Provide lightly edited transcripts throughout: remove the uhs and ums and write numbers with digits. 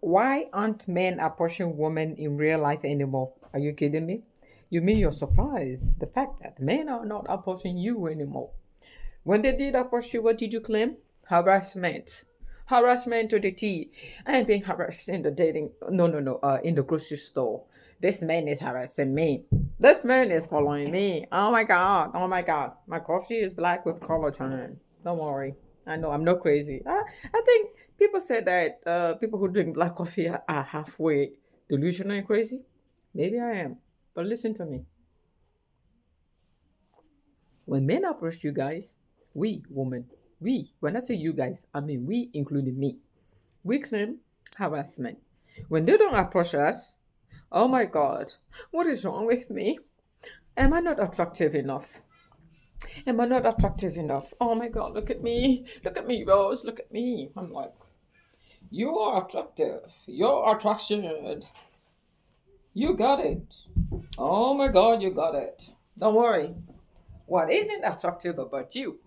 Why aren't men approaching women in real life anymore? Are you kidding me? You mean you're surprised the fact that men are not approaching you anymore? When they did approach you, what did you claim? Harassment. Harassment to the T. I am being harassed in the dating. No, no, no. In the grocery store. This man is harassing me. This man is following me. Oh my god. Oh my god. My coffee is black with collagen. Don't worry. I know I'm not crazy. I think people say that people who drink black coffee are halfway delusional and crazy. Maybe I am. But listen to me. When men approach you guys, we women, when I say you guys, I mean we, including me, we claim harassment. When they don't approach us, oh my God, what is wrong with me? Am I not attractive enough? Am I not attractive enough? Oh my God, look at me. Look at me, Rose. Look at me. I'm like, you are attractive. Your attraction. You got it. Oh my God, you got it. Don't worry. What isn't attractive about you,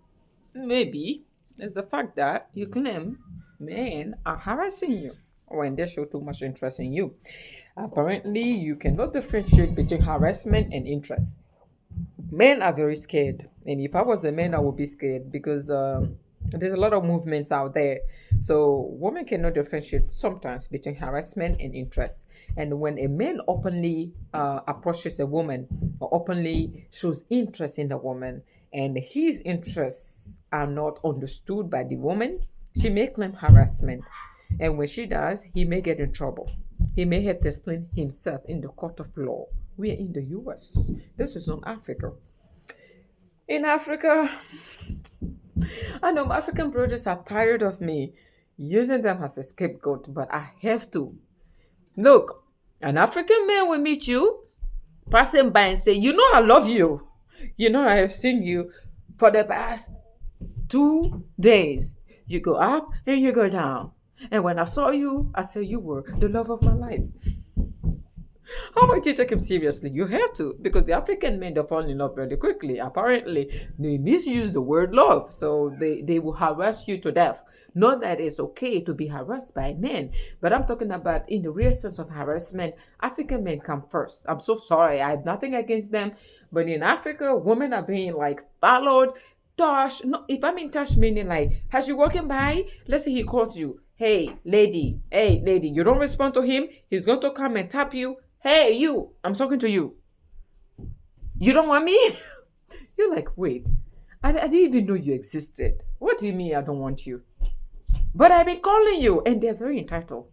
maybe, is the fact that you claim men are harassing you when they show too much interest in you. Apparently, you cannot differentiate between harassment and interest. Men are very scared, and if I was a man, I would be scared because there's a lot of movements out there. So women cannot differentiate sometimes between harassment and interest. And when a man openly approaches a woman or openly shows interest in a woman, and his interests are not understood by the woman, she may claim harassment. And when she does, he may get in trouble. He may have to explain himself in the court of law. We are in the US. This is not Africa. In Africa, I know my African brothers are tired of me using them as a scapegoat, but I have to. Look, an African man will meet you, passing by and say, you know I love you. You know I have seen you for the past 2 days. You go up and you go down. And when I saw you, I said you were the love of my life. How about you take him seriously? You have to, because the African men, they fall in love very quickly. Apparently, they misuse the word love, so they will harass you to death. Not that it's okay to be harassed by men, but I'm talking about in the real sense of harassment, African men come first. I'm so sorry, I have nothing against them, but in Africa, women are being like followed, touched. No, if I mean touch, meaning like, as you walking by, let's say he calls you, hey lady, you don't respond to him, he's going to come and tap you. Hey, you, I'm talking to you. You don't want me? You're like, wait, I didn't even know you existed. What do you mean I don't want you? But I've been calling you, and they're very entitled.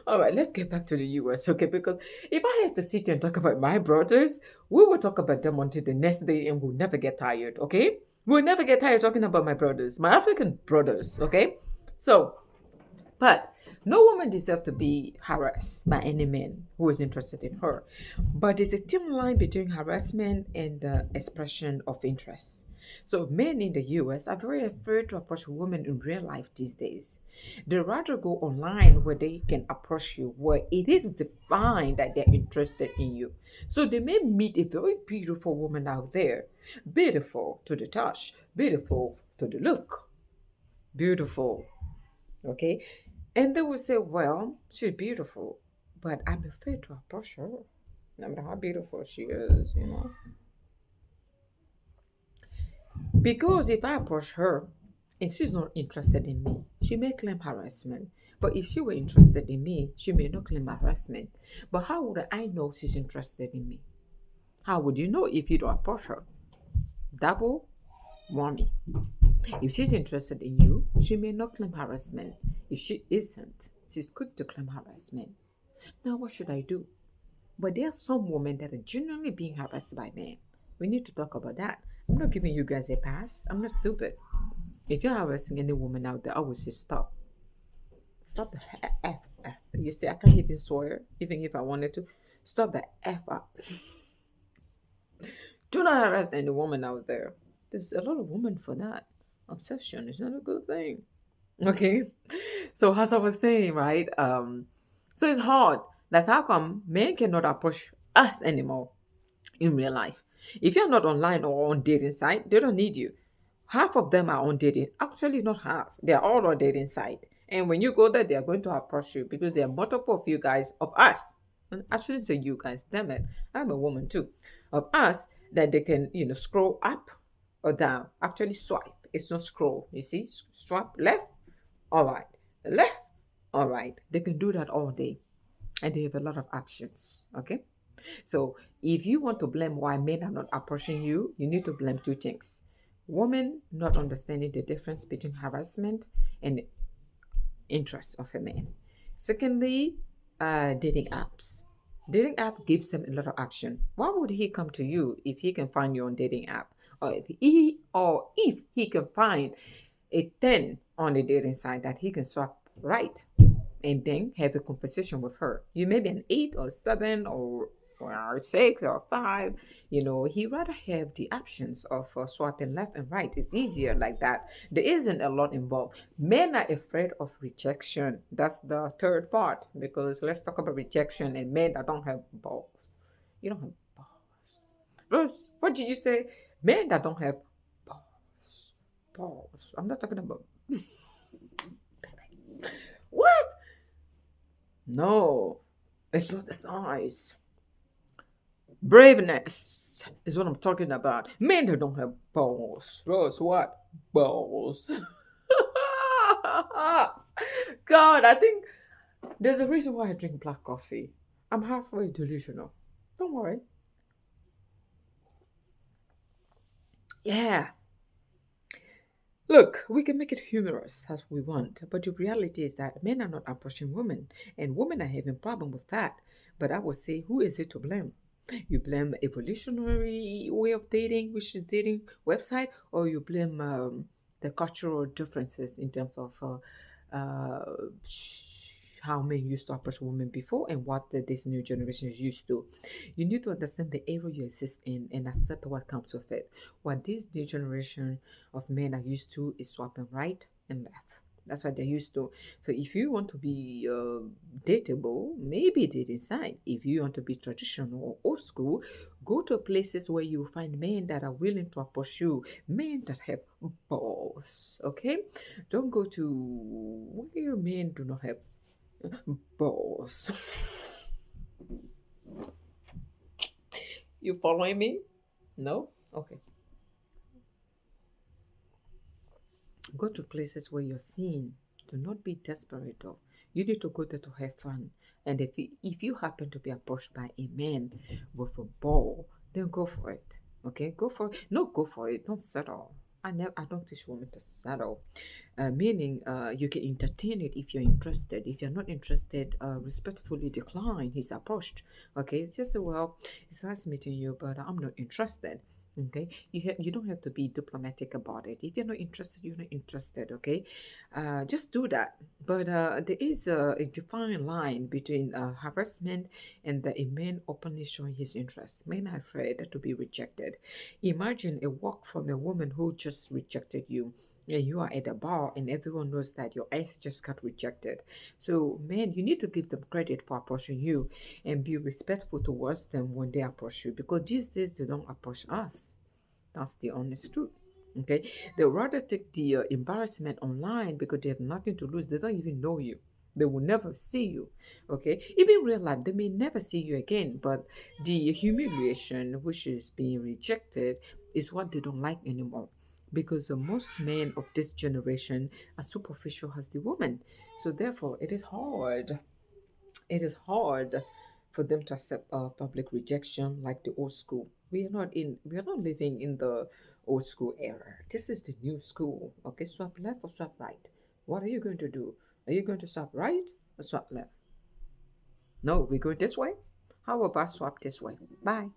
All right, let's get back to the US, okay? Because if I have to sit here and talk about my brothers, we will talk about them until the next day and we'll never get tired, okay? We'll never get tired talking about my brothers, my African brothers, okay? So, but no woman deserves to be harassed by any man who is interested in her. But there's a thin line between harassment and the expression of interest. So men in the US are very afraid to approach women in real life these days. They rather go online where they can approach you, where it is defined that they're interested in you. So they may meet a very beautiful woman out there, beautiful to the touch, beautiful to the look, beautiful, okay? And they will say, well, she's beautiful, but I'm afraid to approach her. No matter how beautiful she is. Because if I approach her and she's not interested in me, she may claim harassment. But if she were interested in me, she may not claim harassment. But how would I know she's interested in me? How would you know if you don't approach her? Double whammy. If she's interested in you, she may not claim harassment. If she isn't, she's quick to claim harassment. Now, what should I do? But there are some women that are genuinely being harassed by men. We need to talk about that. I'm not giving you guys a pass. I'm not stupid. If you're harassing any woman out there, I would say stop. Stop the F. You see, I can't even swear, even if I wanted to. Stop the F up. Do not harass any woman out there. There's a lot of women for that. Obsession is not a good thing. Okay. So as I was saying, right? So it's hard. That's how come men cannot approach us anymore in real life. If you're not online or on dating site, they don't need you. Half of them are on dating. Actually, not half. They're all on dating site. And when you go there, they are going to approach you because there are multiple of you guys, of us. And I shouldn't say you guys, damn it. I'm a woman too. Of us that they can, scroll up or down. Actually, swipe. It's not scroll. You see, swipe left, all right. Left, all right. They can do that all day. And they have a lot of options. Okay. So if you want to blame why men are not approaching you, you need to blame two things. Women not understanding the difference between harassment and interests of a man. Secondly, dating apps. Dating app gives them a lot of option. Why would he come to you if he can find you on dating app? Or if he can find a 10 on the dating site that he can swipe right and then have a conversation with her. You may be an 8 or 7 or 6 or 5. He rather have the options of swiping left and right. It's easier like that. There isn't a lot involved. Men are afraid of rejection. That's the third part, because let's talk about rejection and men that don't have balls. You don't have balls. Bruce, what did you say? Men that don't have balls. Balls. I'm not talking about. What? No, it's not the size. Braveness is what I'm talking about. Men that don't have balls. Rose, what? Balls. God, I think there's a reason why I drink black coffee. I'm halfway delusional. Don't worry. Yeah. Look, we can make it humorous as we want, but the reality is that men are not approaching women, and women are having problem with that. But I would say, who is it to blame? You blame evolutionary way of dating, which is dating website, or you blame the cultural differences in terms of how men used to approach women before and what this new generation is used to. You need to understand the area you exist in and accept what comes with it. What this new generation of men are used to is swapping right and left. That's what they're used to. So if you want to be dateable, maybe date inside. If you want to be traditional or old school, go to places where you find men that are willing to approach you, men that have balls. Okay, don't go to where men do not have balls. You following me? No? Okay. Go to places where you're seen. Do not be desperate though. You need to go there to have fun. And if you happen to be approached by a man with a ball, then go for it. Okay, go for it. No, go for it. Don't settle. I don't teach women to settle. Meaning, you can entertain it if you're interested. If you're not interested, respectfully decline his approach. Okay, it's just well, it's nice meeting you, but I'm not interested. Okay, you don't have to be diplomatic about it. If you're not interested, you're not interested. Okay, just do that. But there is a defined line between harassment and a man openly showing his interest. Men are afraid to be rejected. Imagine a walk from a woman who just rejected you, and you are at a bar and everyone knows that your ex just got rejected. So, man, you need to give them credit for approaching you and be respectful towards them when they approach you, because these days they don't approach us. That's the honest truth. Okay, they rather take the embarrassment online because they have nothing to lose. They don't even know you. They will never see you. Okay, even in real life, they may never see you again. But the humiliation, which is being rejected, is what they don't like anymore. Because most men of this generation are superficial as the woman. So therefore, it is hard. It is hard for them to accept public rejection like the old school. We are not living in the old school era. This is the new school. Okay, swap left or swap right. What are you going to do? Are you going to swap right or swap left? No, we go this way. How about swap this way? Bye.